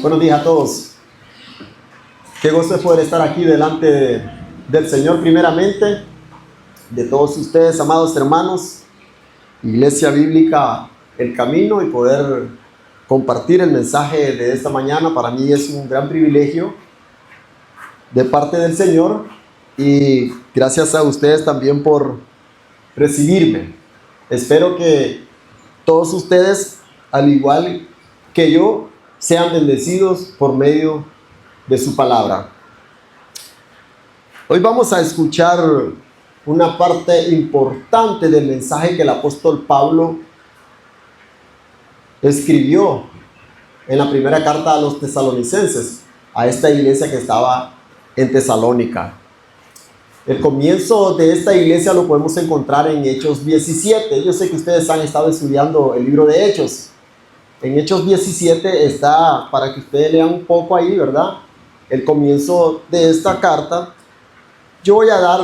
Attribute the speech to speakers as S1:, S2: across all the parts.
S1: Buenos días a todos. Qué gozo es poder estar aquí delante del Señor primeramente, de todos ustedes, amados hermanos, Iglesia Bíblica El Camino, y poder compartir el mensaje de esta mañana. Para mí es un gran privilegio de parte del Señor, y gracias a ustedes también por recibirme. Espero que todos ustedes, al igual que yo, sean bendecidos por medio de su palabra. Hoy vamos a escuchar una parte importante del mensaje que el apóstol Pablo escribió en la primera carta a los tesalonicenses, a esta iglesia que estaba en Tesalónica. El comienzo de esta iglesia lo podemos encontrar en Hechos 17. Yo sé que ustedes han estado estudiando el libro de Hechos. En Hechos 17 está, para que ustedes lean un poco ahí, ¿verdad?, el comienzo de esta carta. Yo voy a dar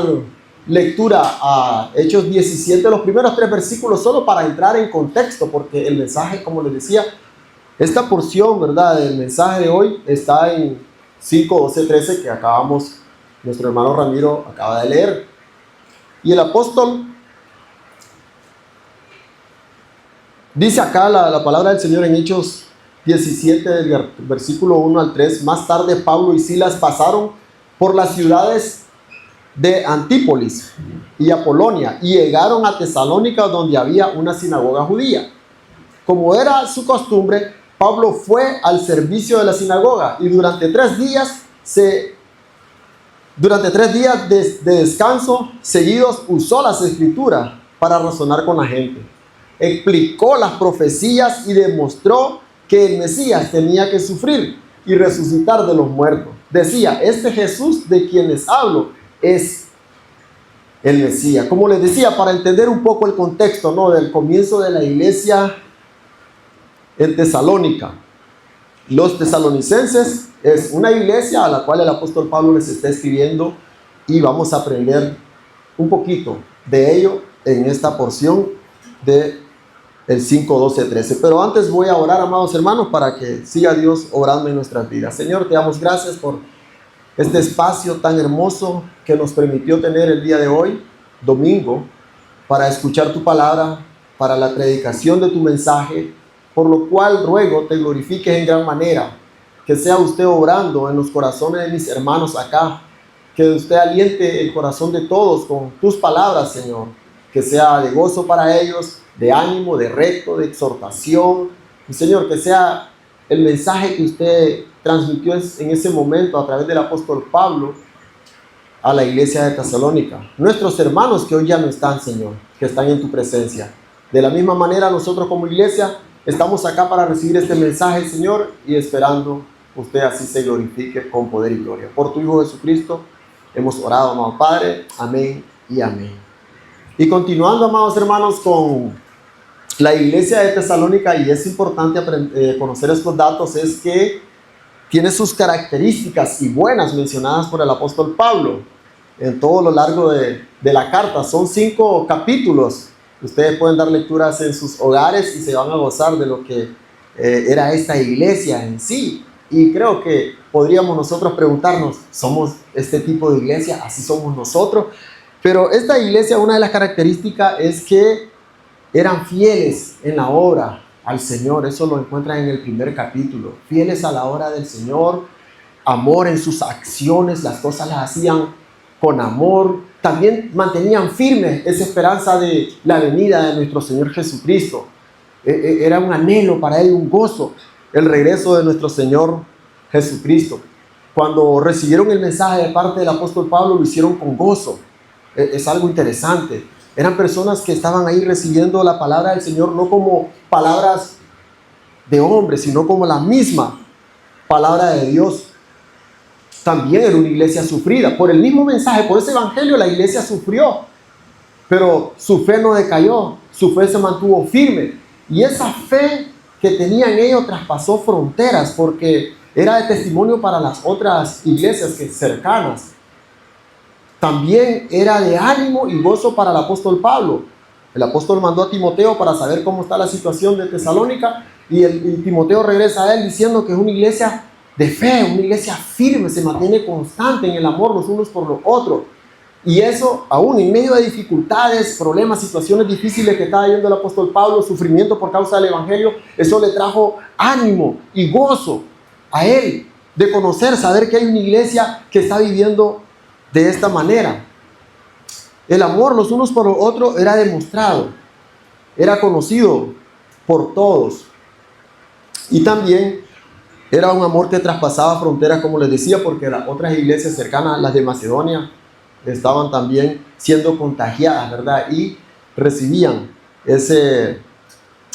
S1: lectura a Hechos 17, los primeros 3 versículos, solo para entrar en contexto, porque el mensaje, como les decía, esta porción, ¿verdad?, del mensaje de hoy está en 5, 12, 13, que acabamos, nuestro hermano Ramiro acaba de leer. Y el apóstol dice acá la palabra del Señor en Hechos 17, del versículo 1 al 3. Más tarde Pablo y Silas pasaron por las ciudades de Antípolis y Apolonia y llegaron a Tesalónica, donde había una sinagoga judía. Como era su costumbre, Pablo fue al servicio de la sinagoga y durante 3 días de descanso seguidos usó las escrituras para razonar con la gente. Explicó las profecías y demostró que el Mesías tenía que sufrir y resucitar de los muertos. Decía: este Jesús de quien les hablo es el Mesías. Como les decía, para entender un poco el contexto, ¿no?, del comienzo de la iglesia en Tesalónica. Los tesalonicenses es una iglesia a la cual el apóstol Pablo les está escribiendo, y vamos a aprender un poquito de ello en esta porción de el 5, 12, 13. Pero antes voy a orar, amados hermanos, para que siga Dios obrando en nuestras vidas. Señor, te damos gracias por este espacio tan hermoso que nos permitió tener el día de hoy, domingo, para escuchar tu palabra, para la predicación de tu mensaje, por lo cual ruego te glorifiques en gran manera, que sea usted obrando en los corazones de mis hermanos acá, que usted aliente el corazón de todos con tus palabras, Señor, que sea de gozo para ellos, de ánimo, de reto, de exhortación. Y Señor, que sea el mensaje que usted transmitió en ese momento a través del apóstol Pablo a la iglesia de Tesalónica. Nuestros hermanos que hoy ya no están, Señor, que están en tu presencia. De la misma manera, nosotros como iglesia estamos acá para recibir este mensaje, Señor, y esperando usted así se glorifique con poder y gloria. Por tu Hijo Jesucristo hemos orado, amado Padre. Amén y amén. Y continuando, amados hermanos, con la iglesia de Tesalónica, y es importante conocer estos datos, es que tiene sus características y buenas mencionadas por el apóstol Pablo en todo lo largo de la carta. Son 5 capítulos. Ustedes pueden dar lecturas en sus hogares y se van a gozar de lo que era esta iglesia en sí. Y creo que podríamos nosotros preguntarnos: ¿somos este tipo de iglesia? ¿Así somos nosotros? Pero esta iglesia, una de las características es que eran fieles en la obra al Señor. Eso lo encuentran en el primer capítulo. Fieles a la obra del Señor, amor en sus acciones, las cosas las hacían con amor. También mantenían firme esa esperanza de la venida de nuestro Señor Jesucristo. Era un anhelo para ellos, un gozo, el regreso de nuestro Señor Jesucristo. Cuando recibieron el mensaje de parte del apóstol Pablo, lo hicieron con gozo. Es algo interesante. Eran personas que estaban ahí recibiendo la palabra del Señor, no como palabras de hombres, sino como la misma palabra de Dios. También era una iglesia sufrida. Por el mismo mensaje, por ese evangelio, la iglesia sufrió. Pero su fe no decayó, su fe se mantuvo firme. Y esa fe que tenían ellos traspasó fronteras, porque era de testimonio para las otras iglesias cercanas. También era de ánimo y gozo para el apóstol Pablo. El apóstol mandó a Timoteo para saber cómo está la situación de Tesalónica, y Timoteo regresa a él diciendo que es una iglesia de fe, una iglesia firme, se mantiene constante en el amor los unos por los otros. Y eso, aún en medio de dificultades, problemas, situaciones difíciles que estaba viviendo el apóstol Pablo, sufrimiento por causa del evangelio, eso le trajo ánimo y gozo a él de conocer, saber que hay una iglesia que está viviendo de esta manera. El amor los unos por los otros era demostrado, era conocido por todos. Y también era un amor que traspasaba fronteras, como les decía, porque las otras iglesias cercanas, las de Macedonia, estaban también siendo contagiadas, ¿verdad? Y recibían ese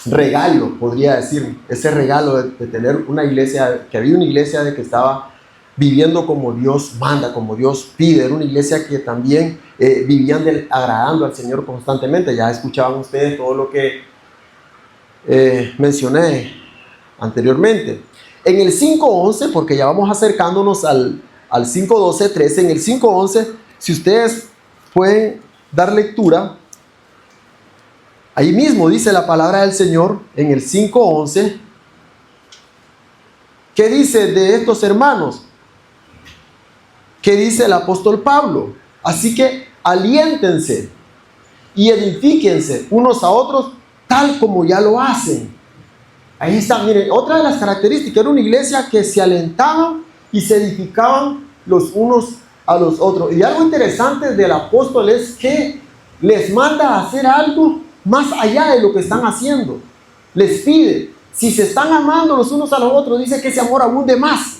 S1: regalo, podría decir, ese regalo de tener una iglesia, que había una iglesia de que estaba viviendo como Dios manda, como Dios pide. Era una iglesia que también vivían agradando al Señor constantemente. Ya escuchaban ustedes todo lo que mencioné anteriormente. En el 5.11, porque ya vamos acercándonos al 5.12.13, en el 5.11, si ustedes pueden dar lectura, ahí mismo dice la palabra del Señor en el 5.11. ¿Qué dice de estos hermanos? ¿Qué dice el apóstol Pablo? Así que aliéntense y edifíquense unos a otros tal como ya lo hacen. Ahí está, miren, otra de las características, era una iglesia que se alentaban y se edificaban los unos a los otros. Y algo interesante del apóstol es que les manda a hacer algo más allá de lo que están haciendo. Les pide, si se están amando los unos a los otros, dice que ese amor abunde más.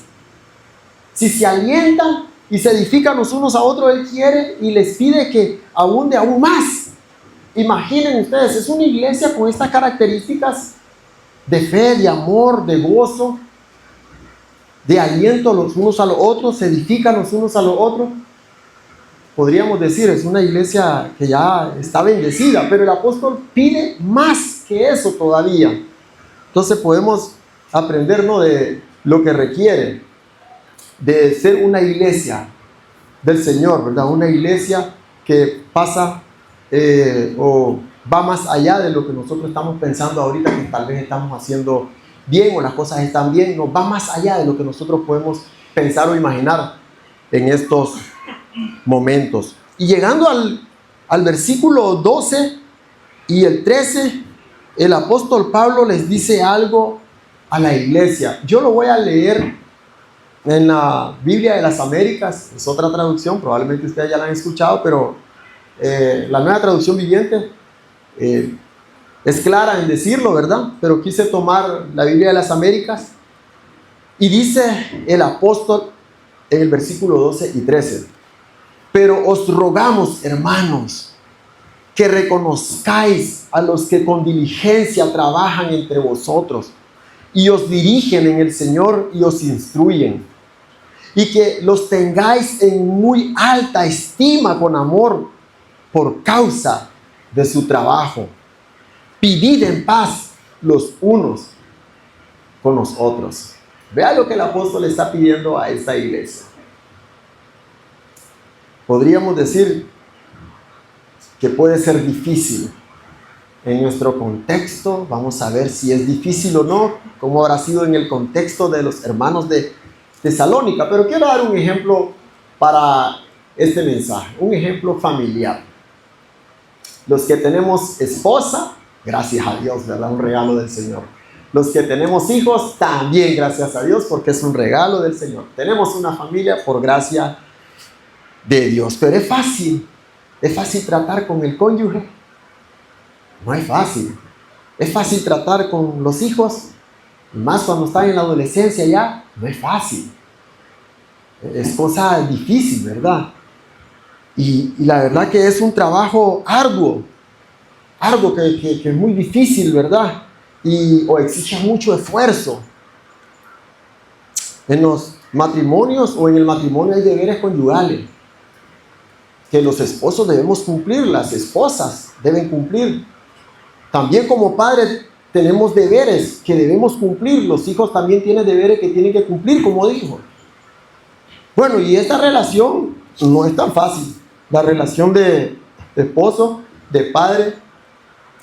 S1: Si se alientan y se edifican los unos a otros, Él quiere y les pide que abunde aún más. Imaginen ustedes, es una iglesia con estas características de fe, de amor, de gozo, de aliento los unos a los otros, se edifican los unos a los otros. Podríamos decir, es una iglesia que ya está bendecida, pero el apóstol pide más que eso todavía. Entonces podemos aprender, ¿no?, de lo que requiere de ser una iglesia del Señor, ¿verdad? Una iglesia que pasa o va más allá de lo que nosotros estamos pensando ahorita, que tal vez estamos haciendo bien o las cosas están bien. No, va más allá de lo que nosotros podemos pensar o imaginar en estos momentos. Y llegando al versículo 12 y el 13, el apóstol Pablo les dice algo a la iglesia. Yo lo voy a leer en la Biblia de las Américas, es otra traducción, probablemente ustedes ya la han escuchado, pero la Nueva Traducción Viviente es clara en decirlo, ¿verdad? Pero quise tomar la Biblia de las Américas y dice el apóstol en el versículo 12 y 13: pero os rogamos, hermanos, que reconozcáis a los que con diligencia trabajan entre vosotros y os dirigen en el Señor y os instruyen, y que los tengáis en muy alta estima con amor por causa de su trabajo. Vivid en paz los unos con los otros. Vea lo que el apóstol está pidiendo a esta iglesia. Podríamos decir que puede ser difícil en nuestro contexto. Vamos a ver si es difícil o no, cómo habrá sido en el contexto de los hermanos de Tesalónica. Pero quiero dar un ejemplo para este mensaje, un ejemplo familiar. Los que tenemos esposa, gracias a Dios, ¿verdad? Un regalo del Señor. Los que tenemos hijos, también gracias a Dios, porque es un regalo del Señor. Tenemos una familia por gracia de Dios. Pero es fácil tratar con el cónyuge. No es fácil. Es fácil tratar con los hijos, y más cuando están en la adolescencia ya, no es fácil. Es cosa difícil, ¿verdad? Y la verdad que es un trabajo arduo que es muy difícil, ¿verdad? O exige mucho esfuerzo. En los matrimonios o en el matrimonio hay deberes conyugales que los esposos debemos cumplir, las esposas deben cumplir. También como padres tenemos deberes que debemos cumplir, los hijos también tienen deberes que tienen que cumplir como hijos. Bueno, y esta relación no es tan fácil. La relación de esposo, de padre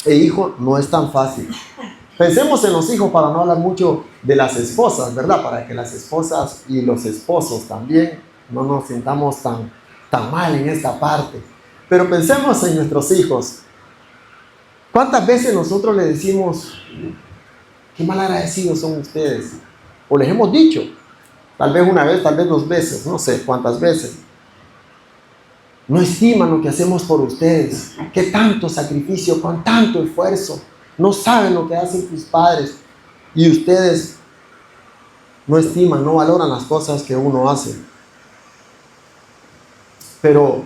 S1: e hijo no es tan fácil. Pensemos en los hijos para no hablar mucho de las esposas, ¿verdad? Para que las esposas y los esposos también no nos sintamos tan mal en esta parte. Pero pensemos en nuestros hijos. ¿Cuántas veces nosotros le decimos, qué mal agradecidos son ustedes? O les hemos dicho, tal vez una vez, tal vez 2 veces, no sé cuántas veces. No estiman lo que hacemos por ustedes. Qué tanto sacrificio, con tanto esfuerzo. No saben lo que hacen tus padres. Y ustedes no estiman, no valoran las cosas que uno hace. Pero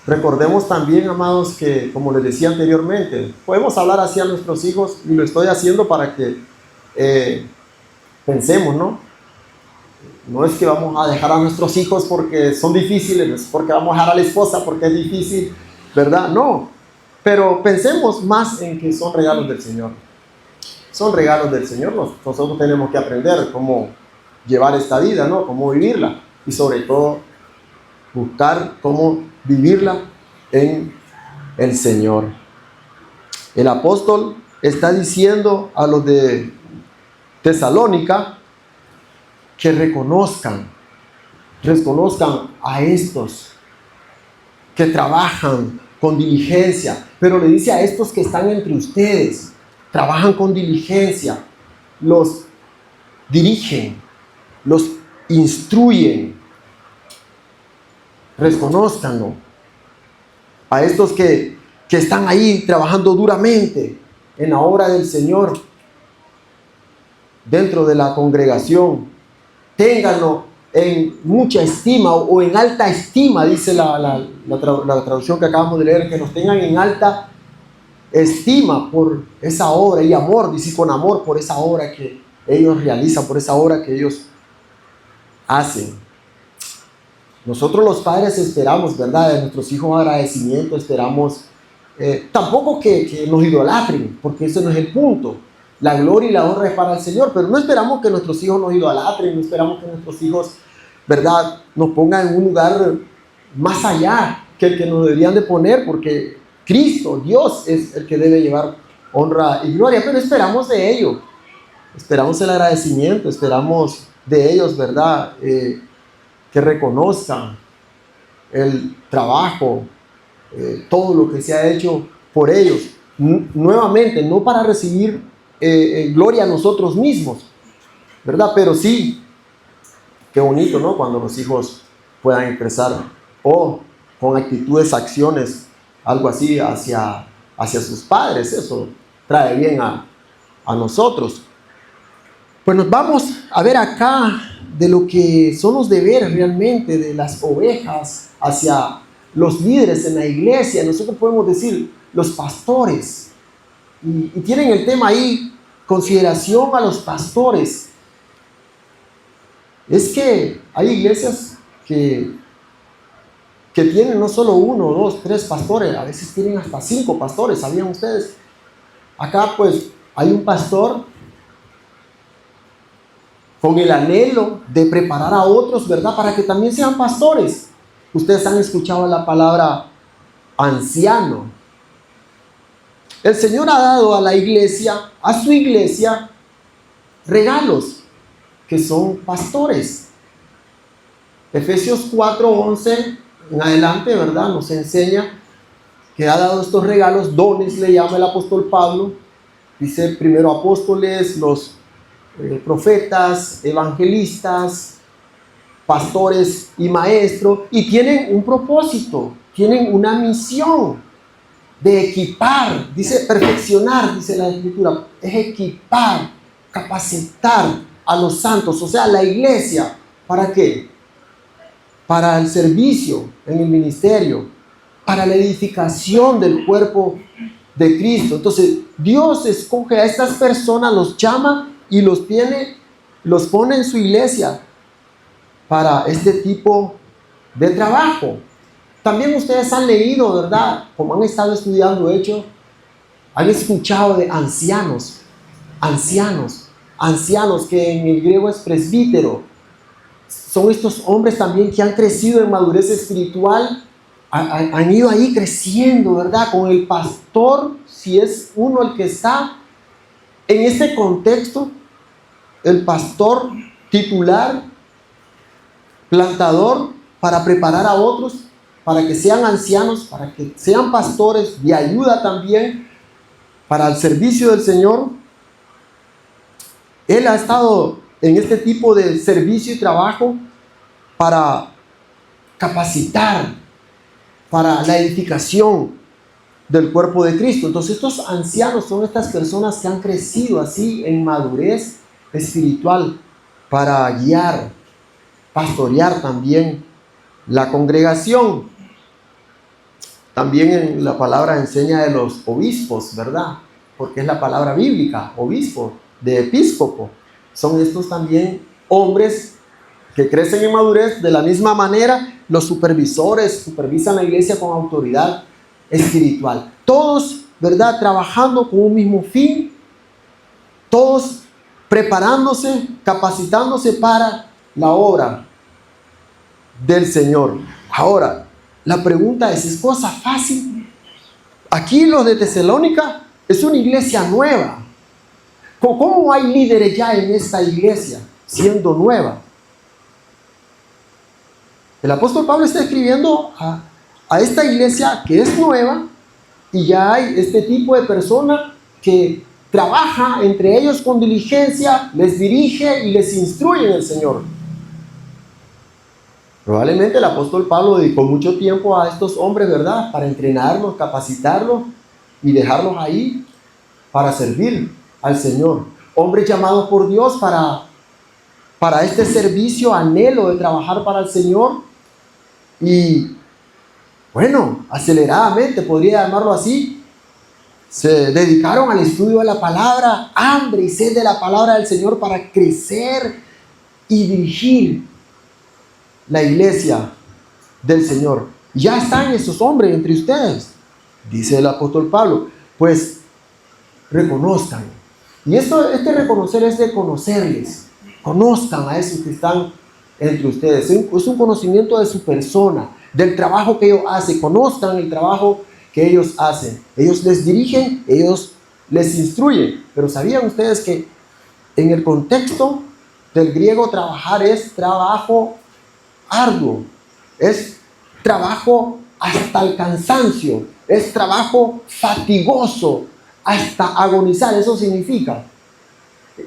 S1: recordemos también, amados, que como les decía anteriormente, podemos hablar así a nuestros hijos, y lo estoy haciendo para que pensemos, ¿no? No es que vamos a dejar a nuestros hijos porque son difíciles, no es porque vamos a dejar a la esposa porque es difícil, ¿verdad? No, pero pensemos más en que son regalos del Señor. Son regalos del Señor. Nosotros tenemos que aprender cómo llevar esta vida, ¿no? Cómo vivirla, y sobre todo buscar cómo vivirla en el Señor. El apóstol está diciendo a los de Tesalónica que reconozcan a estos que trabajan con diligencia, pero le dice a estos que están entre ustedes, trabajan con diligencia, los dirigen, los instruyen, reconózcanlo. A estos que están ahí trabajando duramente en la obra del Señor dentro de la congregación, ténganlo en mucha estima o en alta estima, dice la traducción que acabamos de leer, que nos tengan en alta estima por esa obra, y amor, dice, con amor por esa obra que ellos realizan, por esa obra que ellos hacen. Nosotros los padres esperamos, ¿verdad?, de nuestros hijos agradecimiento, esperamos tampoco que nos idolatren, porque ese no es el punto. La gloria y la honra es para el Señor, pero no esperamos que nuestros hijos nos idolatren, no esperamos que nuestros hijos, ¿verdad?, nos pongan en un lugar más allá que el que nos deberían de poner, porque Cristo, Dios, es el que debe llevar honra y gloria, pero esperamos de ellos, esperamos el agradecimiento, esperamos de ellos, ¿verdad?, que reconozcan el trabajo, todo lo que se ha hecho por ellos, nuevamente, no para recibir gloria a nosotros mismos, ¿verdad? Pero sí, qué bonito, ¿no? Cuando los hijos puedan expresar o con actitudes, acciones, algo así hacia sus padres. Eso trae bien a nosotros. Pues nos vamos a ver acá de lo que son los deberes realmente de las ovejas hacia los líderes en la iglesia. Nosotros podemos decir los pastores. Y tienen el tema ahí, consideración a los pastores. Es que hay iglesias que tienen no solo 1, 2, 3 pastores, a veces tienen hasta 5 pastores, ¿sabían ustedes? Acá pues hay un pastor con el anhelo de preparar a otros, ¿verdad?, para que también sean pastores. Ustedes han escuchado la palabra anciano. El Señor ha dado a la iglesia, a su iglesia, regalos que son pastores. Efesios 4:11 en adelante, ¿verdad?, nos enseña que ha dado estos regalos, dones le llama el apóstol Pablo. Dice primero apóstoles, los profetas, evangelistas, pastores y maestros, y tienen un propósito, tienen una misión de equipar, dice perfeccionar, dice la Escritura, es equipar, capacitar a los santos, o sea, la iglesia. ¿Para qué? Para el servicio en el ministerio, para la edificación del cuerpo de Cristo. Entonces, Dios escoge a estas personas, los llama y los pone en su iglesia para este tipo de trabajo. También ustedes han leído, ¿verdad?, como han estado estudiando Hechos, han escuchado de ancianos, que en el griego es presbítero. Son estos hombres también que han crecido en madurez espiritual, han ido ahí creciendo, ¿verdad?, con el pastor, si es uno el que está, En este contexto, el pastor titular, plantador, para preparar a otros, para que sean ancianos, para que sean pastores de ayuda también para el servicio del Señor. Él ha estado en este tipo de servicio y trabajo para capacitar, para la edificación del cuerpo de Cristo. Entonces estos ancianos son estas personas que han crecido así en madurez espiritual para guiar, pastorear también la congregación. También en la palabra enseña de los obispos, ¿verdad? Porque es la palabra bíblica, obispo, de episcopo. Son estos también hombres que crecen en madurez. De la misma manera, los supervisores supervisan la iglesia con autoridad espiritual. Todos, ¿verdad?, trabajando con un mismo fin, todos preparándose, capacitándose para la obra del Señor. Ahora, la pregunta ¿es cosa fácil? Aquí los de Tesalónica es una iglesia nueva. ¿Cómo hay líderes ya en esta iglesia siendo nueva? El apóstol Pablo está escribiendo a esta iglesia que es nueva, y ya hay este tipo de persona que trabaja entre ellos con diligencia, les dirige y les instruye en el Señor. Probablemente el apóstol Pablo dedicó mucho tiempo a estos hombres, ¿verdad?, para entrenarlos, capacitarlos y dejarlos ahí para servir al Señor. Hombres llamados por Dios para este servicio, anhelo de trabajar para el Señor. Y bueno, aceleradamente, podría llamarlo así, se dedicaron al estudio de la palabra, hambre y sed de la palabra del Señor, para crecer y dirigir la iglesia del Señor. Ya están esos hombres entre ustedes, dice el apóstol Pablo. Pues reconozcan. Y este reconocer es de conocerles. Conozcan a esos que están entre ustedes. Es un conocimiento de su persona, del trabajo que ellos hacen. Conozcan el trabajo que ellos hacen. Ellos les dirigen, ellos les instruyen. Pero ¿sabían ustedes que en el contexto del griego trabajar es trabajo arduo? Es trabajo hasta el cansancio. Es trabajo fatigoso, hasta agonizar. Eso significa.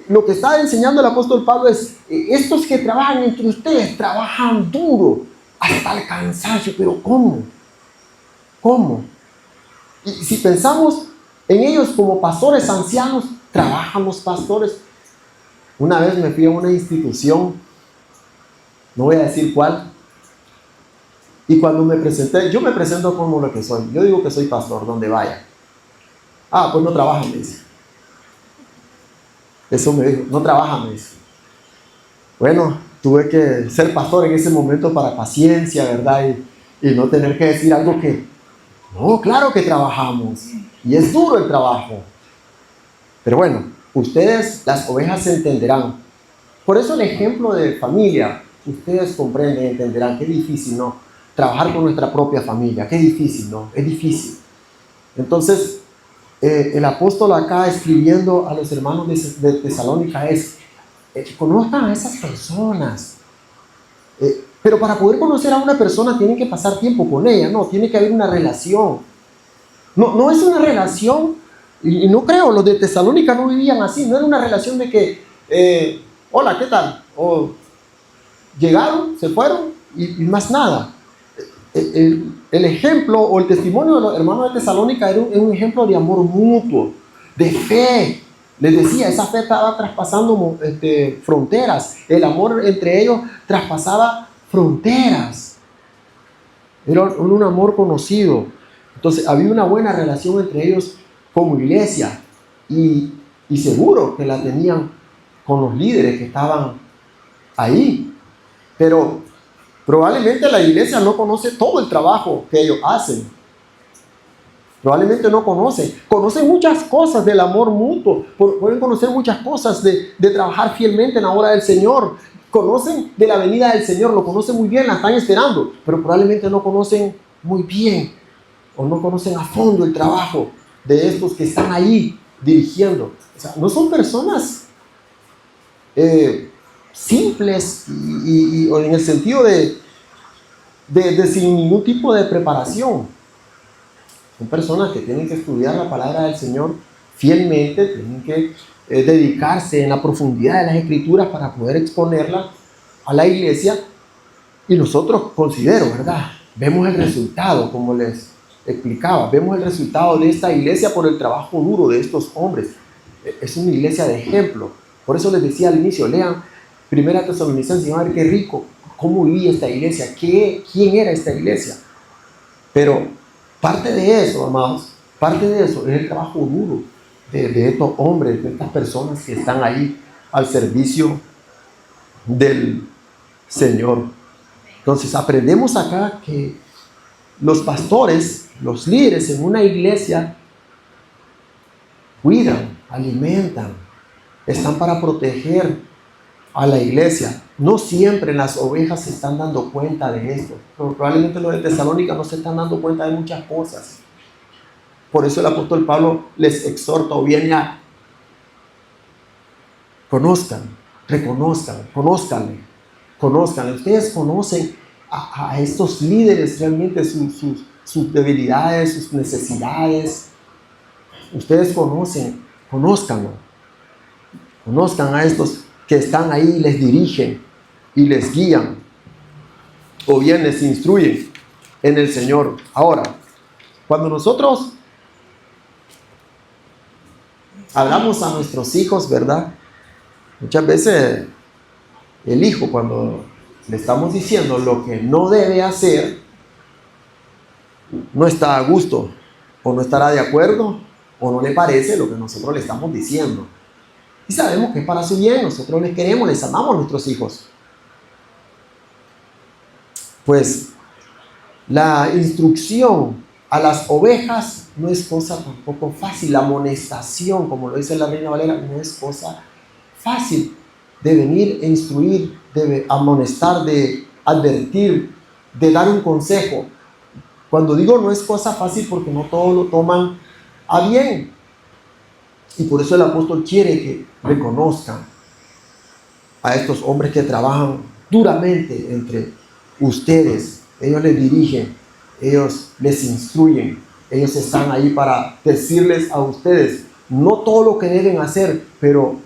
S1: Lo que está enseñando el apóstol Pablo es: estos que trabajan entre ustedes trabajan duro hasta el cansancio. Pero ¿cómo? ¿Cómo? Y si pensamos en ellos como pastores ancianos, trabajan los pastores. Una vez me fui a una institución, no voy a decir cuál, y cuando me presenté, yo me presento como lo que soy. Yo digo que soy pastor donde vaya. Ah, pues no trabajan, me dice. Eso me dijo, no trabajan, me dice. Bueno, tuve que ser pastor en ese momento para paciencia, ¿verdad? Y no tener que decir algo que, no, claro que trabajamos. Y es duro el trabajo. Pero bueno, ustedes, las ovejas, se entenderán. Por eso el ejemplo de familia, ustedes comprenden y entenderán qué difícil, ¿no? Trabajar con nuestra propia familia, qué difícil, ¿no? Es difícil. Entonces, el apóstol acá escribiendo a los hermanos de Tesalónica es, conozcan a esas personas. Pero para poder conocer a una persona tienen que pasar tiempo con ella, no, tiene que haber una relación. No es una relación, y no creo, los de Tesalónica no vivían así, no era una relación de que, hola, ¿qué tal? O llegaron, se fueron y más nada. El ejemplo o el testimonio de los hermanos de Tesalónica era un ejemplo de amor mutuo, de fe. Les decía, esa fe estaba traspasando fronteras. El amor entre ellos traspasaba fronteras. Era un amor conocido. Entonces había una buena relación entre ellos como iglesia, y seguro que la tenían con los líderes que estaban ahí. Pero probablemente la iglesia no conoce todo el trabajo que ellos hacen. Probablemente no conocen. Conocen muchas cosas del amor mutuo. Pueden conocer muchas cosas de trabajar fielmente en la obra del Señor. Conocen de la venida del Señor, lo conocen muy bien, la están esperando. Pero probablemente no conocen muy bien o no conocen a fondo el trabajo de estos que están ahí dirigiendo. O sea, no son personas simples o en el sentido de sin ningún tipo de preparación. Son personas que tienen que estudiar la palabra del Señor fielmente, tienen que dedicarse en la profundidad de las Escrituras para poder exponerla a la iglesia. Y nosotros, considero, ¿verdad?, vemos el resultado, como les explicaba, vemos el resultado de esta iglesia por el trabajo duro de estos hombres. Es una iglesia de ejemplo. Por eso les decía al inicio, lean 1 Tesalonicenses y van a ver qué rico, cómo vivía esta iglesia, quién era esta iglesia. Pero parte de eso, amados, parte de eso es el trabajo duro de estos hombres, de estas personas que están ahí al servicio del Señor. Entonces aprendemos acá que los pastores, los líderes en una iglesia cuidan, alimentan, están para proteger a la iglesia. No siempre las ovejas se están dando cuenta de esto. Probablemente los de Tesalónica no se están dando cuenta de muchas cosas. Por eso el apóstol Pablo les exhorta o viene a conozcan, reconozcan, conozcan. Ustedes conocen a estos líderes realmente sus debilidades, sus necesidades. Ustedes conozcan a estos que están ahí, les dirigen y les guían, o bien les instruyen en el Señor. Ahora, cuando nosotros hablamos a nuestros hijos, ¿verdad? Muchas veces el hijo, cuando le estamos diciendo lo que no debe hacer, no está a gusto, o no estará de acuerdo, o no le parece lo que nosotros le estamos diciendo. Y sabemos que es para su bien, nosotros les queremos, les amamos a nuestros hijos. Pues la instrucción a las ovejas no es cosa tampoco fácil. La amonestación, como lo dice la Reina Valera, no es cosa fácil de venir e instruir, de amonestar, de advertir, de dar un consejo. Cuando digo no es cosa fácil, porque no todos lo toman a bien. Y por eso el apóstol quiere que reconozcan a estos hombres que trabajan duramente entre ustedes. Ellos les dirigen, ellos les instruyen, ellos están ahí para decirles a ustedes no todo lo que deben hacer, pero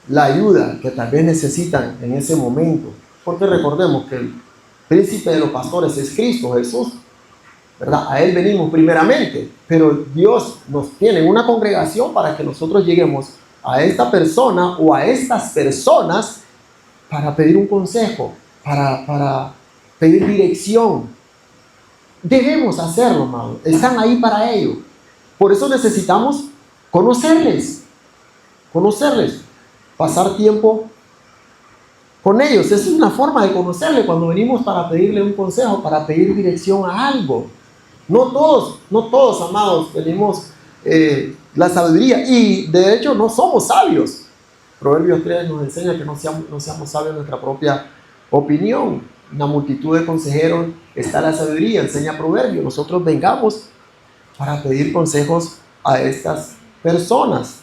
S1: la ayuda que tal vez necesitan en ese momento. Porque recordemos que el príncipe de los pastores es Cristo Jesús, ¿verdad? A Él venimos primeramente, pero Dios nos tiene en una congregación para que nosotros lleguemos a esta persona o a estas personas para pedir un consejo, para pedir dirección. Debemos hacerlo, hermano. Están ahí para ello. Por eso necesitamos conocerles, pasar tiempo con ellos. Es una forma de conocerle cuando venimos para pedirle un consejo, para pedir dirección a algo. No todos, amados, tenemos la sabiduría, y de hecho no somos sabios. Proverbios 3 nos enseña que no seamos sabios en nuestra propia opinión. En la multitud de consejeros está la sabiduría, enseña Proverbios. Nosotros vengamos para pedir consejos a estas personas.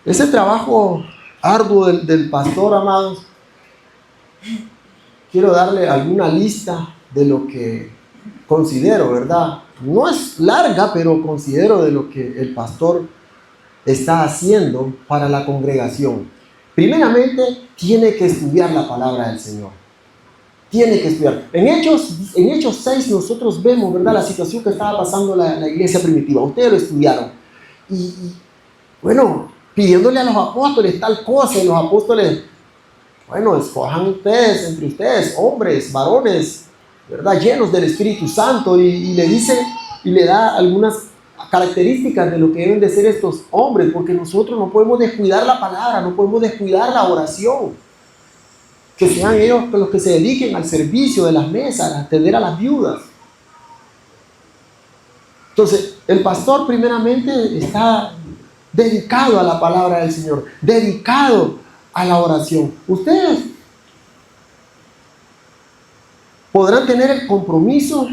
S1: Ese trabajo arduo del pastor, amados, quiero darle alguna lista de lo que considero, ¿verdad? No es larga, pero considero de lo que el pastor está haciendo para la congregación. Primeramente, tiene que estudiar la palabra del Señor. Tiene que estudiar. En Hechos 6 nosotros vemos, ¿verdad?, la situación que estaba pasando la iglesia primitiva. Ustedes lo estudiaron. Y bueno, pidiéndole a los apóstoles tal cosa, y los apóstoles, bueno, escojan ustedes, entre ustedes, hombres, varones, ¿verdad?, llenos del Espíritu Santo, y le dice, y le da algunas características de lo que deben de ser estos hombres, porque nosotros no podemos descuidar la palabra, no podemos descuidar la oración. Que sean ellos los que se dediquen al servicio de las mesas, a atender a las viudas. Entonces, el pastor primeramente está dedicado a la palabra del Señor, dedicado a la oración. Ustedes podrán tener el compromiso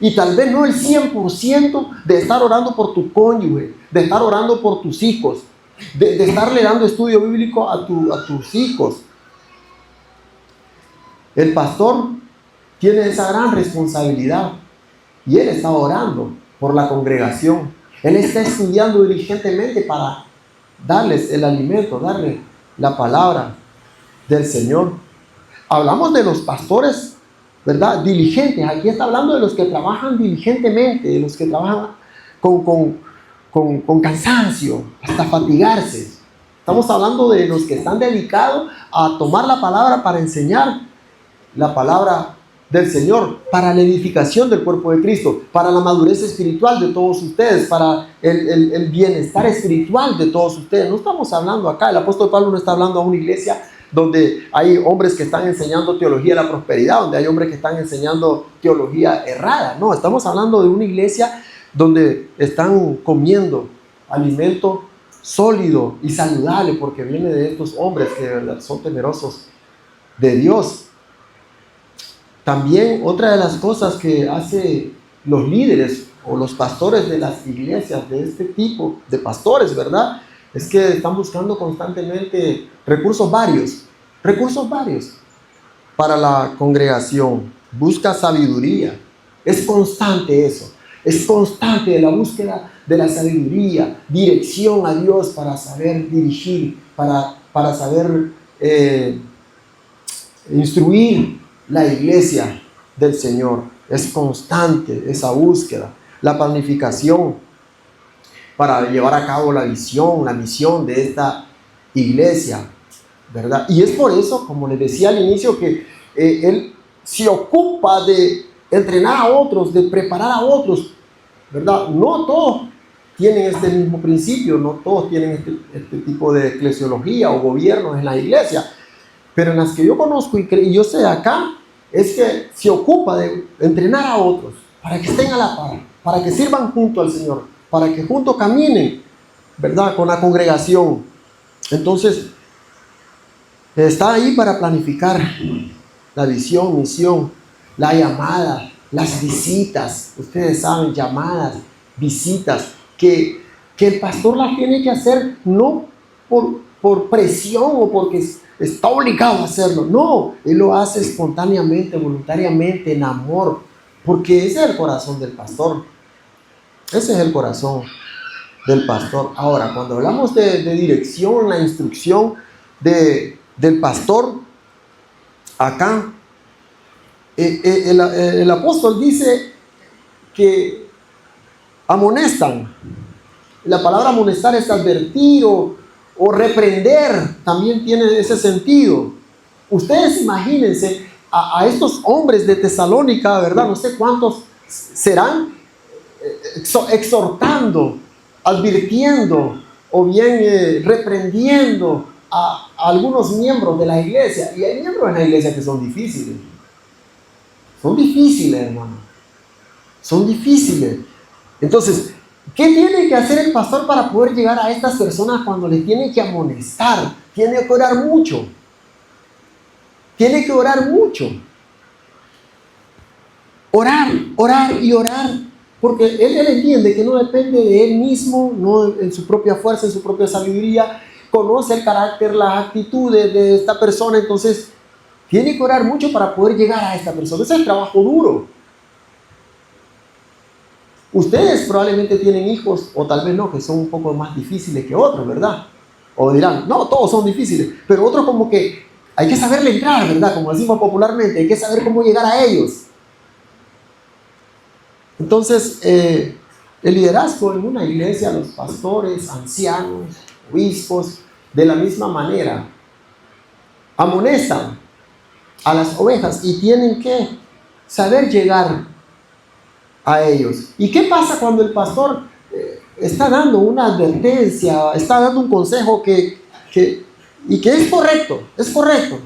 S1: Y tal vez no el 100% de estar orando por tu cónyuge, de estar orando por tus hijos, de estarle dando estudio bíblico a tus hijos. El pastor tiene esa gran responsabilidad y él está orando por la congregación. Él está estudiando diligentemente para darles el alimento, darle la palabra del Señor. Hablamos de los pastores, ¿verdad? Diligentes. Aquí está hablando de los que trabajan diligentemente, de los que trabajan con cansancio, hasta fatigarse. Estamos hablando de los que están dedicados a tomar la palabra para enseñar la palabra del Señor, para la edificación del cuerpo de Cristo, para la madurez espiritual de todos ustedes, para el bienestar espiritual de todos ustedes. No estamos hablando acá, el apóstol Pablo no está hablando a una iglesia donde hay hombres que están enseñando teología de la prosperidad, donde hay hombres que están enseñando teología errada. No, estamos hablando de una iglesia donde están comiendo alimento sólido y saludable, porque viene de estos hombres que de verdad son temerosos de Dios. También otra de las cosas que hace los líderes o los pastores de las iglesias de este tipo de pastores, ¿verdad? Es que están buscando constantemente recursos varios para la congregación. Busca sabiduría. Es constante eso. Es constante la búsqueda de la sabiduría, dirección a Dios para saber dirigir, para saber instruir la iglesia del Señor. Es constante esa búsqueda, la planificación para llevar a cabo la visión, la misión de esta iglesia, ¿verdad? Y es por eso, como les decía al inicio, que él se ocupa de entrenar a otros, de preparar a otros, ¿verdad? No todos tienen este mismo principio, no todos tienen este tipo de eclesiología o gobiernos en la iglesia, pero en las que yo conozco y yo sé acá, es que se ocupa de entrenar a otros para que estén a la par, para que sirvan junto al Señor, para que juntos caminen, ¿verdad?, con la congregación. Entonces, está ahí para planificar la visión, misión, la llamada, las visitas. Ustedes saben, llamadas, visitas, que el pastor las tiene que hacer no por presión o porque está obligado a hacerlo. No, él lo hace espontáneamente, voluntariamente, en amor, porque ese es el corazón del pastor. Ese es el corazón del pastor. Ahora, cuando hablamos de dirección, la instrucción del pastor, acá el apóstol dice que amonestan. La palabra amonestar es advertir o reprender, también tiene ese sentido. Ustedes imagínense a estos hombres de Tesalónica, ¿verdad? No sé cuántos serán, exhortando, advirtiendo o bien reprendiendo a algunos miembros de la iglesia. Y hay miembros en la iglesia que son difíciles. Son difíciles, hermano. Son difíciles. Entonces, ¿qué tiene que hacer el pastor para poder llegar a estas personas cuando les tiene que amonestar? Tiene que orar mucho. Tiene que orar mucho. Orar y orar. Porque él entiende que no depende de él mismo, no en su propia fuerza, en su propia sabiduría. Conoce el carácter, las actitudes de esta persona. Entonces, tiene que orar mucho para poder llegar a esta persona. Ese es el trabajo duro. Ustedes probablemente tienen hijos, o tal vez no, que son un poco más difíciles que otros, ¿verdad? O dirán, no, todos son difíciles, pero otros como que hay que saberle entrar, ¿verdad? Como decimos popularmente, hay que saber cómo llegar a ellos. Entonces, el liderazgo en una iglesia, los pastores, ancianos, obispos, de la misma manera, amonestan a las ovejas y tienen que saber llegar a ellos. ¿Y qué pasa cuando el pastor está dando una advertencia, está dando un consejo que es correcto? Es correcto.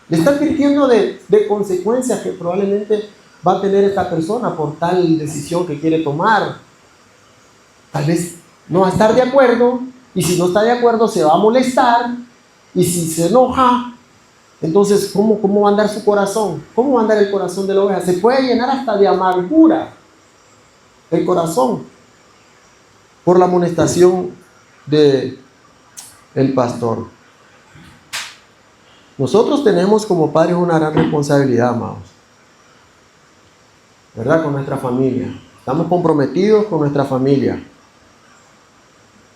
S1: Le está advirtiendo de consecuencias que probablemente va a tener esta persona por tal decisión que quiere tomar. Tal vez no va a estar de acuerdo, y si no está de acuerdo se va a molestar, y si se enoja, Entonces, ¿cómo va a andar su corazón? ¿Cómo va a andar el corazón de la oveja? Se puede llenar hasta de amargura el corazón por la amonestación del pastor. Nosotros tenemos como padres una gran responsabilidad, amados, ¿verdad? Con nuestra familia. Estamos comprometidos con nuestra familia.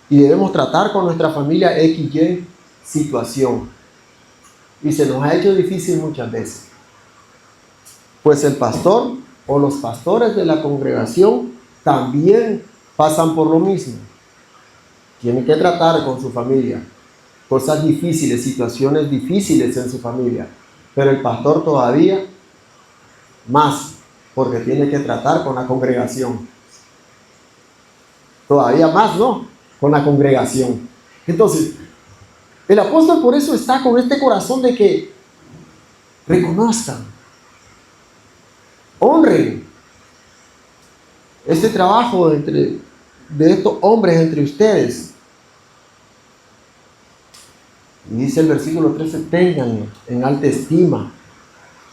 S1: Y debemos tratar con nuestra familia XY situación. Y se nos ha hecho difícil muchas veces. Pues el pastor o los pastores de la congregación también pasan por lo mismo. Tienen que tratar con su familia. Cosas difíciles, situaciones difíciles en su familia. Pero el pastor todavía más, porque tiene que tratar con la congregación. Todavía más, ¿no? Con la congregación. Entonces, el apóstol por eso está con este corazón de que reconozcan, honren este trabajo de estos hombres entre ustedes. Y dice el versículo 13, tengan en alta estima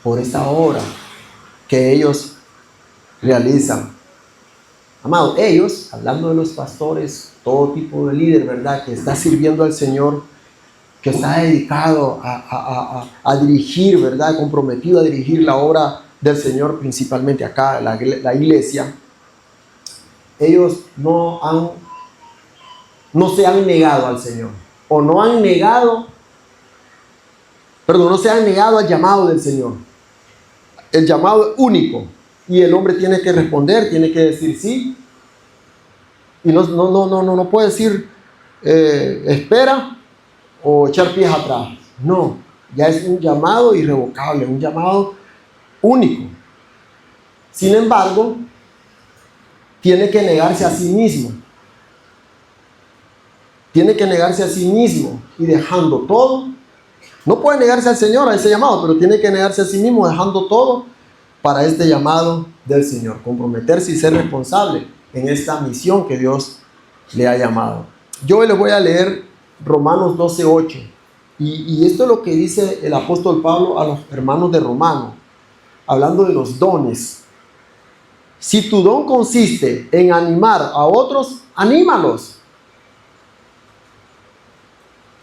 S1: por esta obra que ellos realizan. Amados, ellos, hablando de los pastores, todo tipo de líder, ¿verdad? Que está sirviendo al Señor, que está dedicado a dirigir, ¿verdad? Comprometido a dirigir la obra del Señor, principalmente acá, la iglesia. Ellos no se han negado al Señor, o no se han negado al llamado del Señor. El llamado es único y el hombre tiene que responder, tiene que decir sí. Y no puede decir espera o echar pies atrás. No, ya es un llamado irrevocable, un llamado único. Sin embargo, tiene que negarse a sí mismo. Tiene que negarse a sí mismo y dejando todo. No puede negarse al Señor, a ese llamado, pero tiene que negarse a sí mismo dejando todo para este llamado del Señor. Comprometerse y ser responsable en esta misión que Dios le ha llamado. Yo les voy a leer Romanos 12:8. Y esto es lo que dice el apóstol Pablo a los hermanos de Romanos, hablando de los dones. Si tu don consiste en animar a otros, anímalos.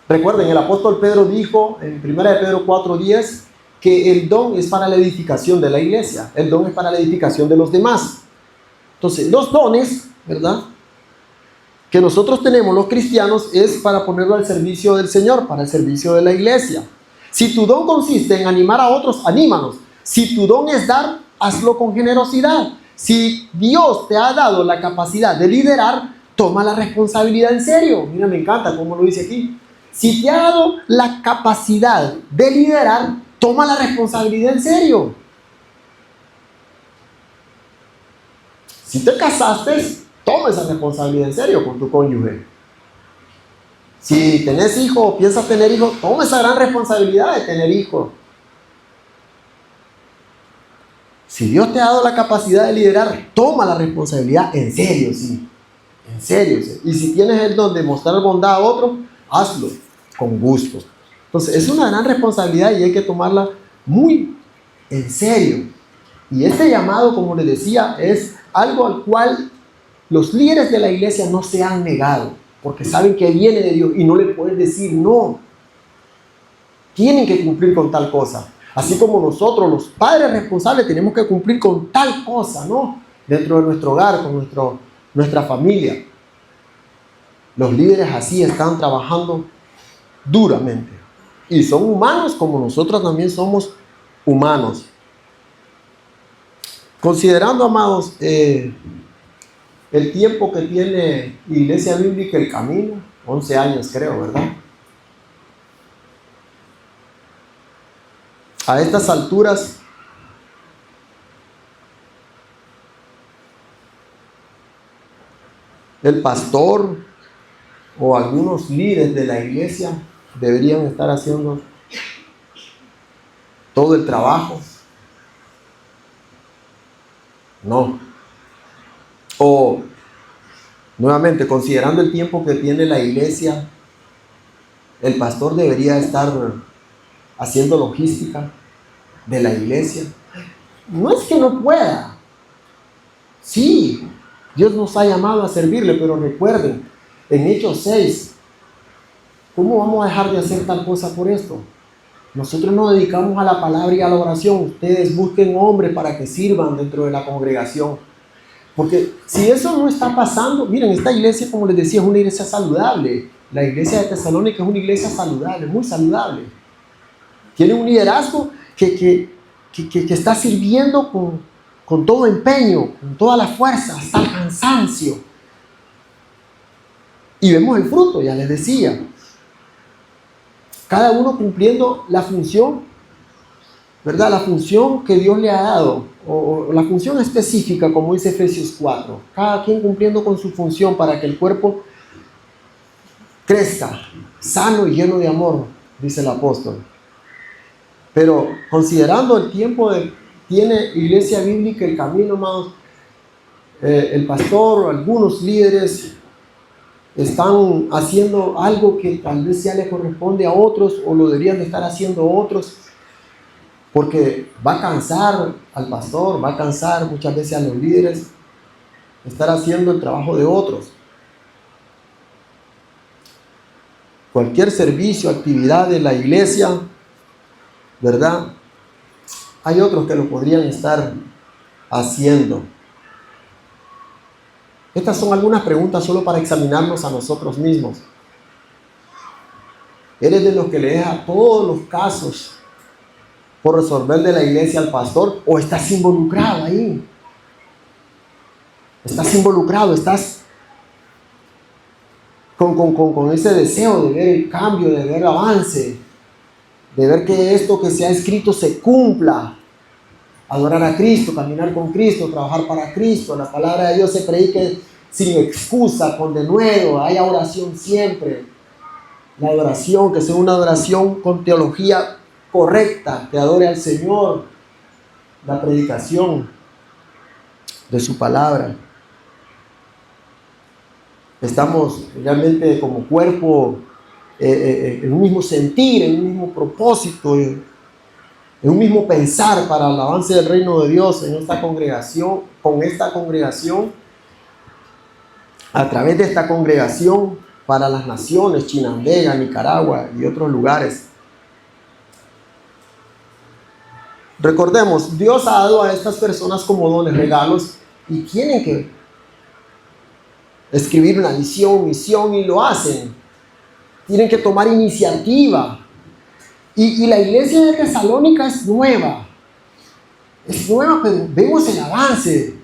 S1: Recuerden, el apóstol Pedro dijo en 1 Pedro 4:10 que el don es para la edificación de la iglesia. El don es para la edificación de los demás. Entonces, los dones, ¿verdad?, que nosotros tenemos los cristianos es para ponerlo al servicio del Señor, para el servicio de la iglesia. Si tu don consiste en animar a otros, anímalos. Si tu don es dar, hazlo con generosidad. Si Dios te ha dado la capacidad de liderar, toma la responsabilidad en serio. Mira, me encanta cómo lo dice aquí. Si te ha dado la capacidad de liderar, toma la responsabilidad en serio. Si te casaste, toma esa responsabilidad en serio con tu cónyuge. Si tenés hijos o piensas tener hijos, toma esa gran responsabilidad de tener hijos. Si Dios te ha dado la capacidad de liderar, toma la responsabilidad en serio, sí. En serio, sí. Y si tienes el don de mostrar bondad a otro, hazlo con gusto. Entonces, es una gran responsabilidad y hay que tomarla muy en serio. Y este llamado, como les decía, es algo al cual los líderes de la iglesia no se han negado, porque saben que viene de Dios y no le pueden decir no. Tienen que cumplir con tal cosa. Así como nosotros, los padres responsables, tenemos que cumplir con tal cosa, ¿no? Dentro de nuestro hogar, con nuestra familia. Los líderes así están trabajando duramente. Y son humanos como nosotros también somos humanos. Considerando, amados, el tiempo que tiene Iglesia Bíblica El Camino, 11 años creo, ¿verdad? A estas alturas, el pastor o algunos líderes de la iglesia deberían estar haciendo todo el trabajo. No. O, nuevamente, considerando el tiempo que tiene la iglesia, el pastor debería estar haciendo logística de la iglesia. No es que no pueda. Sí, Dios nos ha llamado a servirle, pero recuerden, en Hechos 6, ¿cómo vamos a dejar de hacer tal cosa por esto? Nosotros nos dedicamos a la palabra y a la oración. Ustedes busquen hombres para que sirvan dentro de la congregación. Porque si eso no está pasando, miren, esta iglesia, como les decía, es una iglesia saludable. La iglesia de Tesalónica es una iglesia saludable, muy saludable. Tiene un liderazgo que está sirviendo con todo empeño, con toda la fuerza, hasta el cansancio. Y vemos el fruto, ya les decía. Cada uno cumpliendo la función, ¿verdad? La función que Dios le ha dado, o la función específica, como dice Efesios 4. Cada quien cumpliendo con su función para que el cuerpo crezca, sano y lleno de amor, dice el apóstol. Pero considerando el tiempo tiene Iglesia Bíblica el camino, amados, el pastor, algunos líderes están haciendo algo que tal vez ya le corresponde a otros o lo deberían de estar haciendo otros, porque va a cansar al pastor, va a cansar muchas veces a los líderes estar haciendo el trabajo de otros. Cualquier servicio, actividad de la iglesia, ¿verdad? Hay otros que lo podrían estar haciendo. Estas son algunas preguntas solo para examinarnos a nosotros mismos. ¿Eres de los que le deja todos los casos por resolver de la iglesia al pastor? ¿O estás involucrado ahí? Estás involucrado, estás con ese deseo de ver el cambio, de ver el avance, de ver que esto que se ha escrito se cumpla. Adorar a Cristo, caminar con Cristo, trabajar para Cristo, la palabra de Dios se predique sin excusa, con denuedo, haya oración siempre. La adoración, que sea una adoración con teología correcta, que adore al Señor, la predicación de su palabra. Estamos realmente como cuerpo en un mismo sentir, en un mismo propósito, en un mismo pensar para el avance del reino de Dios en esta congregación, con esta congregación, a través de esta congregación para las naciones, Chinandega, Nicaragua y otros lugares. Recordemos, Dios ha dado a estas personas como dones, regalos, y tienen que escribir una misión y lo hacen. Tienen que tomar iniciativa. Y la iglesia de Tesalónica es nueva, pero vemos el avance,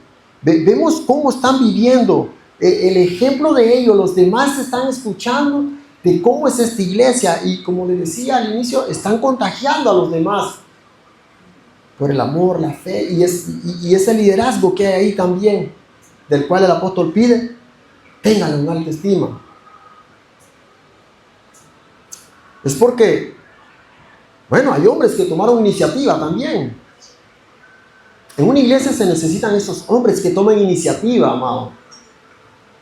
S1: vemos cómo están viviendo, el ejemplo de ellos, los demás están escuchando de cómo es esta iglesia y como les decía al inicio, están contagiando a los demás por el amor, la fe y ese liderazgo que hay ahí también, del cual el apóstol pide, ténganlo en alta estima. Es porque bueno, hay hombres que tomaron iniciativa también. En una iglesia se necesitan esos hombres que tomen iniciativa, amado.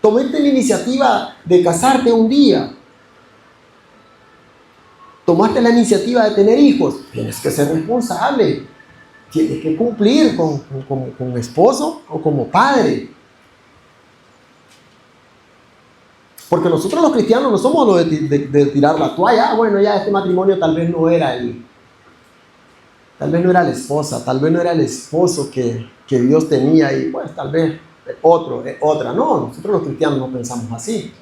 S1: Tomaste la iniciativa de casarte un día. Tomaste la iniciativa de tener hijos. Tienes que ser responsable. Tienes que cumplir como esposo o como padre. Porque nosotros los cristianos no somos los de tirar la toalla. Bueno, ya este matrimonio tal vez no era la esposa, tal vez no era el esposo que Dios tenía y pues tal vez otra. No, nosotros los cristianos no pensamos así.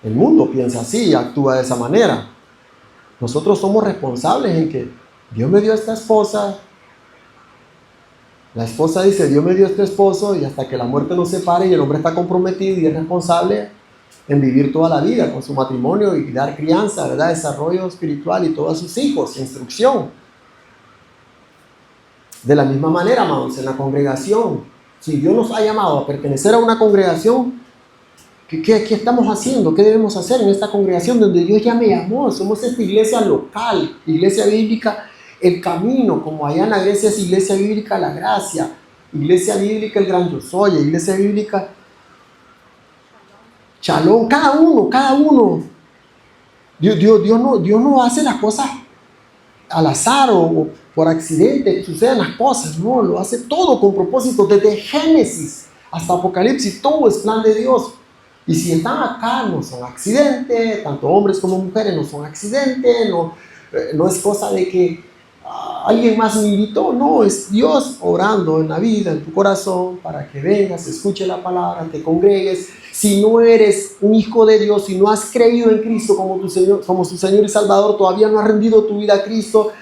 S1: El mundo piensa así y actúa de esa manera. Nosotros somos responsables en que Dios me dio esta esposa. La esposa dice, Dios me dio este esposo y hasta que la muerte nos separe y el hombre está comprometido y es responsable en vivir toda la vida con su matrimonio y dar crianza, ¿verdad? Desarrollo espiritual y todos sus hijos, instrucción. De la misma manera, amados, en la congregación, si Dios nos ha llamado a pertenecer a una congregación, ¿qué estamos haciendo? ¿Qué debemos hacer en esta congregación donde Dios ya me llamó? Somos esta iglesia local, iglesia bíblica, el camino, como allá en la Grecia es iglesia bíblica la gracia, iglesia bíblica el gran yo soy, iglesia bíblica Shalom, cada uno. Dios no hace las cosas al azar o por accidente suceden las cosas, no, lo hace todo con propósito, desde Génesis hasta Apocalipsis, todo es plan de Dios. Y si están acá, no son accidentes, tanto hombres como mujeres no son accidentes, no es cosa de que alguien más me invitó, no, es Dios obrando en la vida, en tu corazón, para que vengas, escuche la palabra, te congregues. Si no eres un hijo de Dios, si no has creído en Cristo como su Señor y Salvador, todavía no has rendido tu vida a Cristo,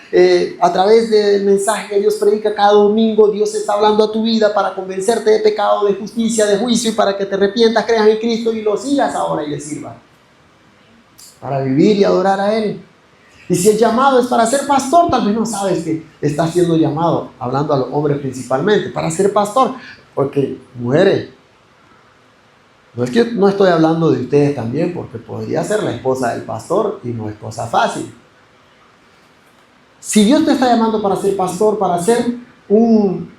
S1: a través del mensaje que Dios predica cada domingo, Dios está hablando a tu vida para convencerte de pecado, de justicia, de juicio, y para que te arrepientas, creas en Cristo y lo sigas ahora y le sirvas, para vivir y adorar a Él. Y si el llamado es para ser pastor, tal vez no sabes que está siendo llamado, hablando a los hombres principalmente, para ser pastor. Porque, mujeres, no es que no estoy hablando de ustedes también, porque podría ser la esposa del pastor y no es cosa fácil. Si Dios te está llamando para ser pastor, para ser un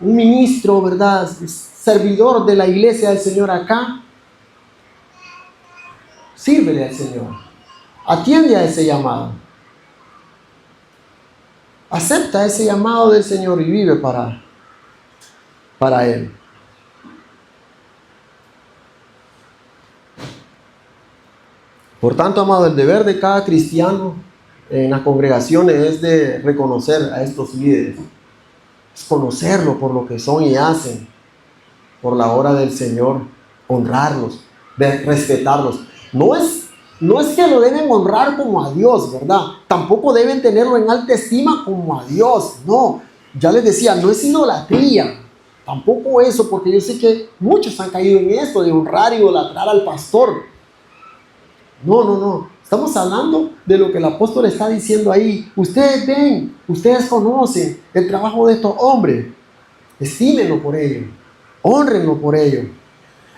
S1: ministro, ¿verdad? Servidor de la iglesia del Señor acá, sírvele al Señor. Atiende a ese llamado. Acepta ese llamado del Señor y vive para Él. Por tanto, amado, el deber de cada cristiano en las congregaciones es de reconocer a estos líderes, es conocerlos por lo que son y hacen, por la obra del Señor, honrarlos, respetarlos. No es que lo deben honrar como a Dios, ¿verdad? Tampoco deben tenerlo en alta estima como a Dios, no. Ya les decía, no es idolatría, tampoco eso, porque yo sé que muchos han caído en esto de honrar y idolatrar al pastor. No. Estamos hablando de lo que el apóstol está diciendo ahí. Ustedes ven, ustedes conocen el trabajo de estos hombres. Estímenlo por ello, hónrenlo por ello,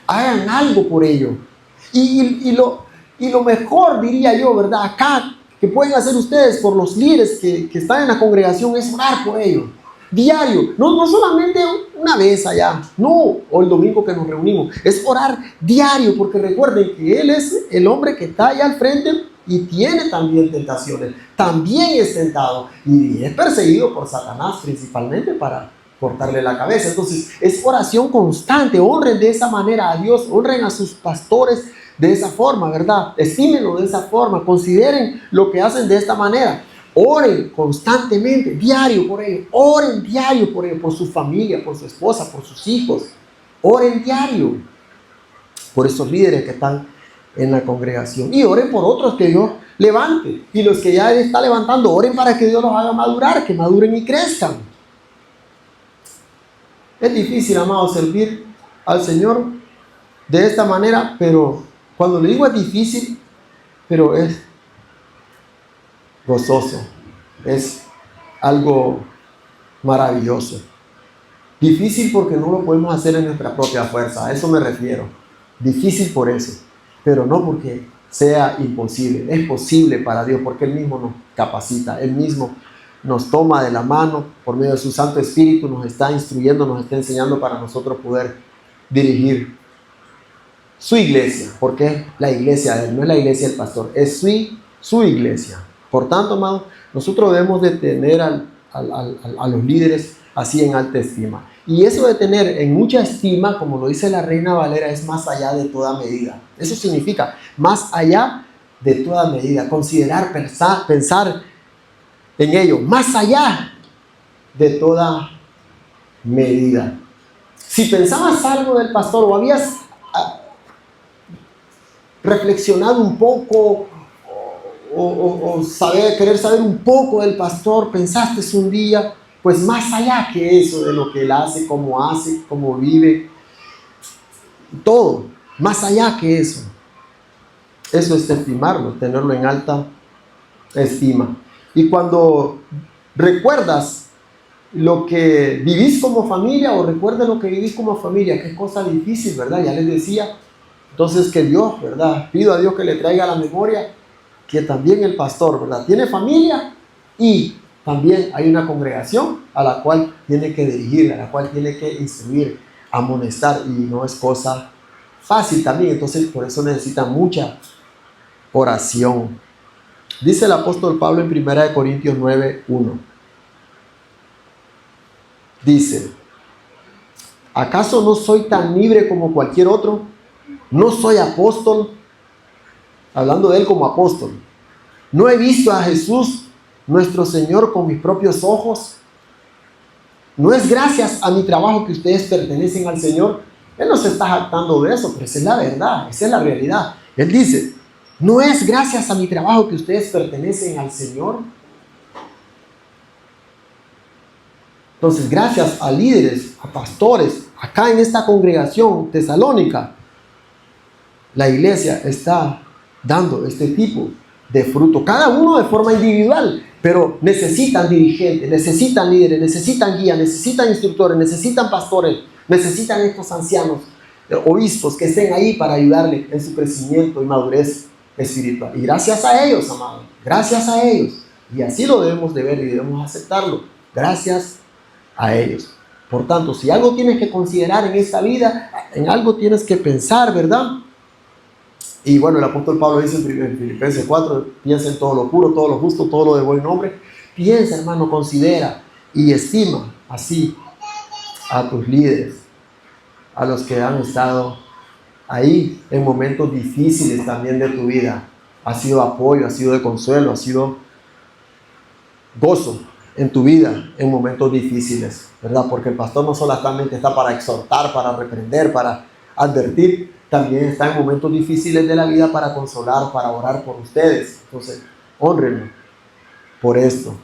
S1: hagan algo por ello. Y lo mejor, diría yo, ¿verdad? Acá, que pueden hacer ustedes por los líderes que están en la congregación, es orar por ellos. Diario, no solamente una vez allá, no, o el domingo que nos reunimos, es orar diario, porque recuerden que Él es el hombre que está allá al frente y tiene también tentaciones, también es tentado y es perseguido por Satanás principalmente para cortarle la cabeza. Entonces es oración constante. Honren de esa manera a Dios, honren a sus pastores de esa forma, ¿verdad? Estímenlo de esa forma, consideren lo que hacen de esta manera. Oren constantemente, diario por ellos. Oren diario por ellos, por su familia, por su esposa, por sus hijos. Oren diario por esos líderes que están en la congregación. Y oren por otros que Dios levante. Y los que ya está levantando, oren para que Dios los haga madurar, que maduren y crezcan. Es difícil, amado, servir al Señor de esta manera, pero cuando le digo es difícil, pero es gozoso, es algo maravilloso. Difícil porque no lo podemos hacer en nuestra propia fuerza, a eso me refiero. Difícil por eso, pero no porque sea imposible. Es posible para Dios porque Él mismo nos capacita, Él mismo nos toma de la mano por medio de su Santo Espíritu, nos está instruyendo, nos está enseñando para nosotros poder dirigir su iglesia, porque es la iglesia de Él, no es la iglesia del pastor, es su iglesia. Por tanto, amado, nosotros debemos de tener a los líderes así en alta estima. Y eso de tener en mucha estima, como lo dice la Reina Valera, es más allá de toda medida. Eso significa más allá de toda medida. Considerar, pensar en ello, más allá de toda medida. Si pensabas algo del pastor o habías reflexionado un poco o querer saber un poco del pastor, pensaste un día, pues más allá que eso, de lo que él hace, cómo vive, todo, más allá que eso es estimarlo, tenerlo en alta estima. Y cuando recuerdas lo que vivís como familia, o recuerdas lo que vivís como familia, qué cosa difícil, ¿verdad? Ya les decía. Entonces que Dios, ¿verdad? Pido a Dios que le traiga a la memoria que también el pastor, ¿verdad? Tiene familia y también hay una congregación a la cual tiene que dirigir, a la cual tiene que instruir, amonestar, y no es cosa fácil también. Entonces por eso necesita mucha oración. Dice el apóstol Pablo en 1 Corintios 9:1. Dice: ¿acaso no soy tan libre como cualquier otro? ¿No soy apóstol? Hablando de él como apóstol. ¿No he visto a Jesús, nuestro Señor, con mis propios ojos? ¿No es gracias a mi trabajo que ustedes pertenecen al Señor? Él no se está jactando de eso, pero esa es la verdad, esa es la realidad. Él dice: ¿no es gracias a mi trabajo que ustedes pertenecen al Señor? Entonces, gracias a líderes, a pastores, acá en esta congregación tesalónica, la iglesia está dando este tipo de fruto, cada uno de forma individual, pero necesitan dirigentes, necesitan líderes, necesitan guías, necesitan instructores, necesitan pastores, necesitan estos ancianos, obispos que estén ahí para ayudarle en su crecimiento y madurez espiritual. Y gracias a ellos, amados, gracias a ellos, y así lo debemos de ver y debemos aceptarlo, gracias a ellos. Por tanto, si algo tienes que considerar en esta vida, en algo tienes que pensar, ¿verdad? Y bueno, el apóstol Pablo dice en Filipenses 4, piensa en todo lo puro, todo lo justo, todo lo de buen nombre. Piensa, hermano, considera y estima así a tus líderes, a los que han estado ahí en momentos difíciles también de tu vida. Ha sido apoyo, ha sido de consuelo, ha sido gozo en tu vida en momentos difíciles, ¿verdad? Porque el pastor no solamente está para exhortar, para reprender, para advertir, también está en momentos difíciles de la vida para consolar, para orar por ustedes. Entonces, honrenlo por esto.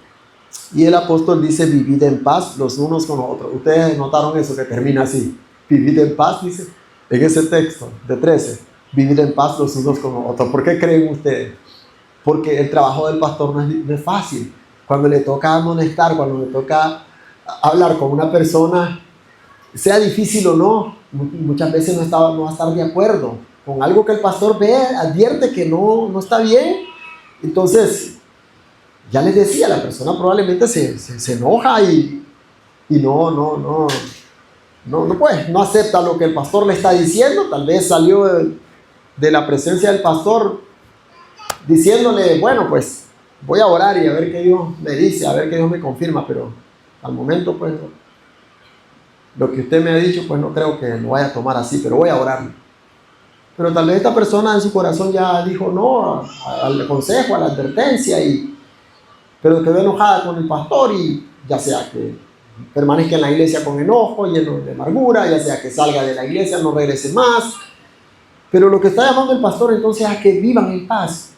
S1: Y el apóstol dice: vivid en paz los unos con los otros. Ustedes notaron eso que termina así: vivid en paz, dice en ese texto de 13, vivid en paz los unos con los otros. ¿Por qué creen ustedes? Porque el trabajo del pastor no es fácil. Cuando le toca amonestar, cuando le toca hablar con una persona, sea difícil o no, muchas veces no va a estar de acuerdo con algo que el pastor ve, advierte que no está bien. Entonces, ya les decía, la persona probablemente se enoja y no acepta lo que el pastor le está diciendo. Tal vez salió de la presencia del pastor diciéndole: bueno, pues voy a orar y a ver qué Dios me dice, a ver qué Dios me confirma, pero al momento, pues, lo que usted me ha dicho, pues no creo que lo vaya a tomar así, pero voy a orar. Pero tal vez esta persona en su corazón ya dijo no al consejo, a la advertencia, pero quedó enojada con el pastor, y ya sea que permanezca en la iglesia con enojo, lleno de amargura, ya sea que salga de la iglesia, no regrese más. Pero lo que está llamando el pastor entonces es a que vivan en paz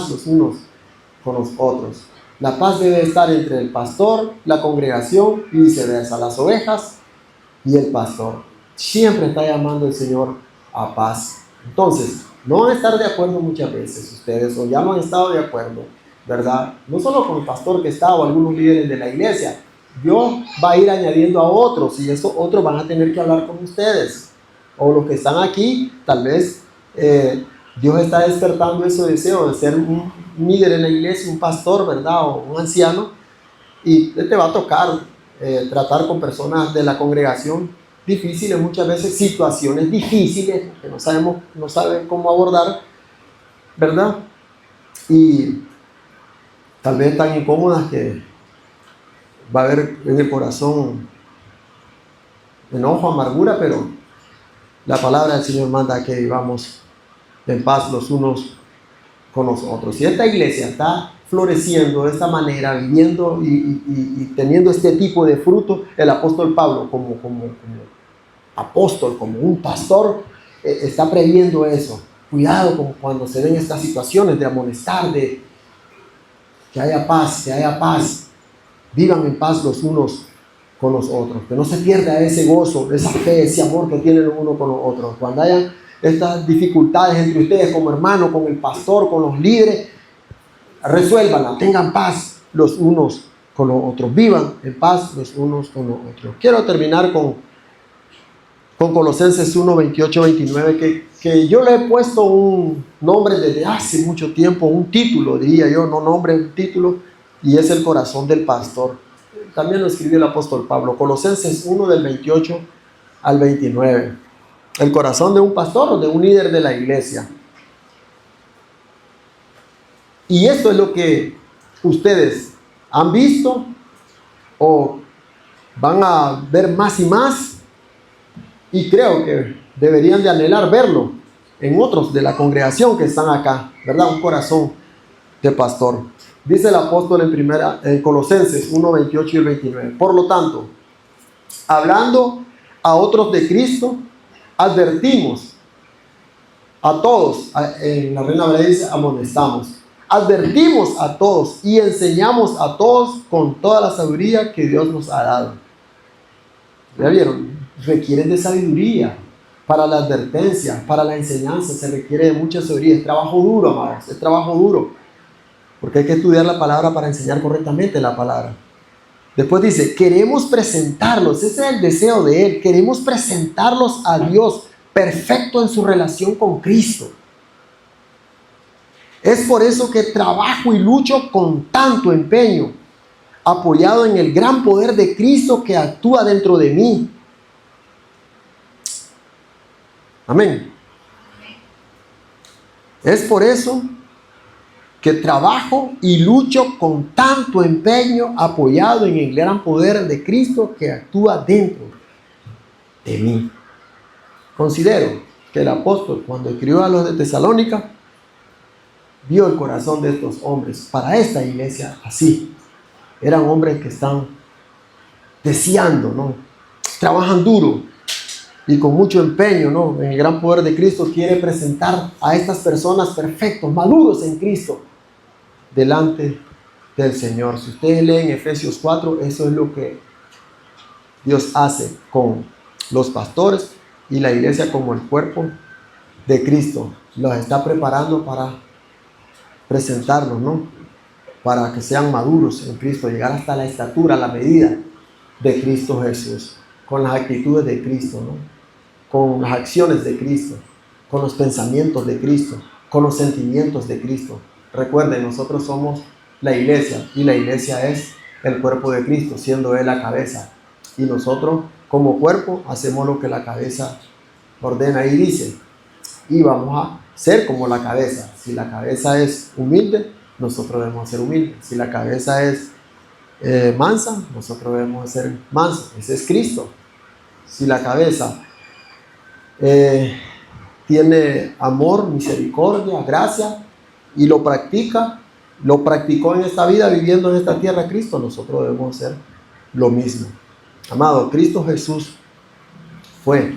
S1: los unos con los otros. La paz debe estar entre el pastor, la congregación y viceversa, las ovejas y el pastor. Siempre está llamando el Señor a paz. Entonces, no van a estar de acuerdo muchas veces ustedes, o ya no han estado de acuerdo, ¿verdad? No solo con el pastor que está o algunos líderes de la iglesia. Dios va a ir añadiendo a otros, y esos otros van a tener que hablar con ustedes. O los que están aquí, tal vez Dios está despertando ese deseo de ser un líder en la iglesia, un pastor, ¿verdad? O un anciano, y te va a tocar tratar con personas de la congregación difíciles, muchas veces situaciones difíciles que no saben cómo abordar, ¿verdad? Y tal vez tan incómodas que va a haber en el corazón enojo, amargura, pero la palabra del Señor manda que vivamos en paz los unos con los otros. Si esta iglesia está floreciendo de esta manera, viviendo y teniendo este tipo de fruto, el apóstol Pablo como apóstol, como un pastor, está previendo eso. Cuidado con cuando se den estas situaciones de amonestar, de que haya paz, vivan en paz los unos con los otros, que no se pierda ese gozo, esa fe, ese amor que tienen los unos con los otros. Cuando hayan estas dificultades entre ustedes como hermanos, con el pastor, con los líderes, resuélvanla, tengan paz los unos con los otros, vivan en paz los unos con los otros. Quiero terminar con Colosenses 1, 28, 29, que yo le he puesto un nombre desde hace mucho tiempo, un título, diría yo, no nombre, un título, y es el corazón del pastor. También lo escribió el apóstol Pablo, Colosenses 1 del 28 al 29. El corazón de un pastor o de un líder de la iglesia. Y esto es lo que ustedes han visto o van a ver más y más, y creo que deberían de anhelar verlo en otros de la congregación que están acá, ¿verdad? Un corazón de pastor. Dice el apóstol en Colosenses 1, 28 y el 29. Por lo tanto, hablando a otros de Cristo, advertimos a todos, en la Reina Valera dice amonestamos, advertimos a todos y enseñamos a todos con toda la sabiduría que Dios nos ha dado. ¿Ya vieron? Requieren de sabiduría para la advertencia, para la enseñanza, se requiere de mucha sabiduría. Es trabajo duro, amados, es trabajo duro, porque hay que estudiar la palabra para enseñar correctamente la palabra. Después dice, queremos presentarlos, ese es el deseo de Él, queremos presentarlos a Dios perfecto en su relación con Cristo. Es por eso que trabajo y lucho con tanto empeño, apoyado en el gran poder de Cristo que actúa dentro de mí. Amén. Es por eso que trabajo y lucho con tanto empeño, apoyado en el gran poder de Cristo que actúa dentro de mí. Considero que el apóstol, cuando escribió a los de Tesalónica, vio el corazón de estos hombres para esta iglesia así. Eran hombres que están deseando, ¿no? Trabajan duro y con mucho empeño, ¿no? En el gran poder de Cristo quiere presentar a estas personas perfectos, maduros en Cristo, delante del Señor. Si ustedes leen Efesios 4, eso es lo que Dios hace con los pastores y la iglesia como el cuerpo de Cristo. Los está preparando para presentarlos, ¿no? Para que sean maduros en Cristo, llegar hasta la estatura, la medida de Cristo Jesús, con las actitudes de Cristo, ¿no? Con las acciones de Cristo, con los pensamientos de Cristo, con los sentimientos de Cristo. Recuerden, nosotros somos la iglesia y la iglesia es el cuerpo de Cristo, siendo Él la cabeza. Y nosotros como cuerpo hacemos lo que la cabeza ordena y dice. Y vamos a ser como la cabeza. Si la cabeza es humilde, nosotros debemos ser humildes. Si la cabeza es mansa, nosotros debemos ser mansos. Ese es Cristo. Si la cabeza tiene amor, misericordia, gracia y lo practicó en esta vida, viviendo en esta tierra Cristo, nosotros debemos hacer lo mismo. Amado, Cristo Jesús fue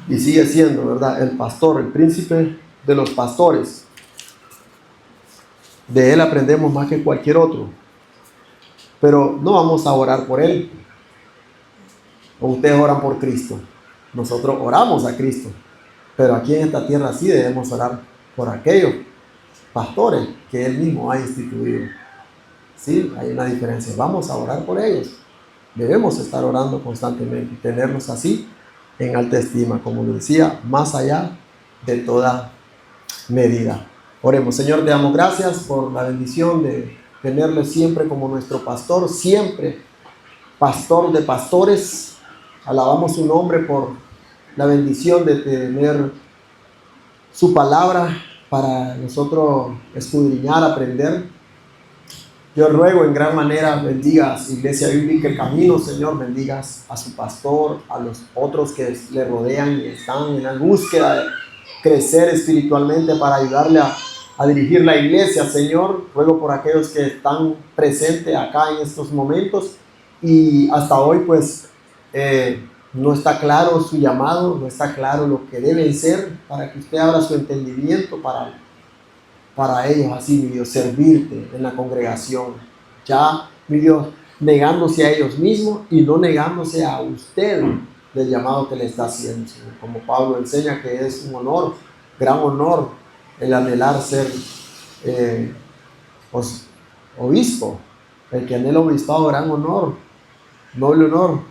S1: y sigue siendo, ¿verdad?, el pastor, el príncipe de los pastores. De Él aprendemos más que cualquier otro, pero no vamos a orar por Él. O ustedes oran por Cristo. Nosotros oramos a Cristo, pero aquí en esta tierra sí debemos orar por aquellos pastores que Él mismo ha instituido. Sí, hay una diferencia. Vamos a orar por ellos. Debemos estar orando constantemente y tenerlos así en alta estima, como lo decía, más allá de toda medida. Oremos. Señor, te damos gracias por la bendición de tenerle siempre como nuestro pastor, siempre pastor de pastores. Alabamos su nombre por la bendición de tener su palabra para nosotros escudriñar, aprender. Yo ruego en gran manera, bendigas Iglesia Bíblica El Camino, Señor, bendigas a su pastor, a los otros que le rodean y están en la búsqueda de crecer espiritualmente para ayudarle a dirigir la iglesia, Señor. Ruego por aquellos que están presentes acá en estos momentos y hasta hoy pues no está claro su llamado, no está claro lo que deben ser, para que usted abra su entendimiento para ellos, así, mi Dios, servirte en la congregación. Ya, mi Dios, negándose a ellos mismos y no negándose a usted del llamado que le está haciendo, Señor. Como Pablo enseña que es un honor, gran honor, el anhelar ser obispo. El que anhela obispado, gran honor, noble honor,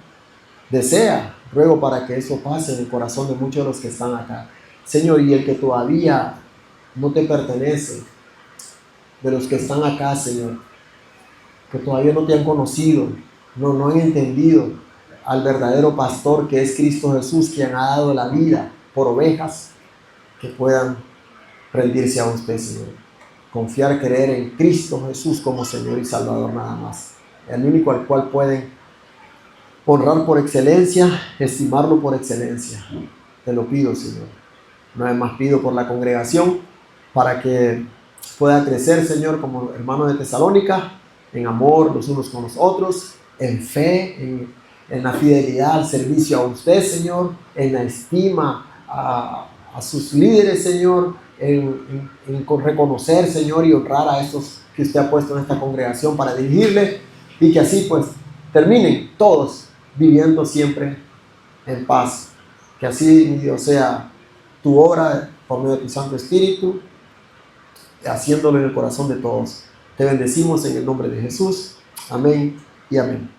S1: desea. Ruego para que eso pase en el corazón de muchos de los que están acá, Señor. Y el que todavía no te pertenece, de los que están acá, Señor, que todavía no te han conocido, no han entendido al verdadero pastor que es Cristo Jesús, quien ha dado la vida por ovejas, que puedan rendirse a usted, Señor. confiar, creer en Cristo Jesús como Señor y Salvador nada más. El único al cual pueden honrar por excelencia, estimarlo por excelencia. Te lo pido, Señor. Una vez más pido por la congregación para que pueda crecer, Señor, como hermanos de Tesalónica, en amor los unos con los otros, en fe, en la fidelidad al servicio a usted, Señor, en la estima a sus líderes, Señor, en reconocer, Señor, y honrar a estos que usted ha puesto en esta congregación para dirigirle, y que así pues terminen todos viviendo siempre en paz. Que así, mi Dios, sea tu obra por medio de tu Santo Espíritu, haciéndolo en el corazón de todos. Te bendecimos en el nombre de Jesús. Amén y amén.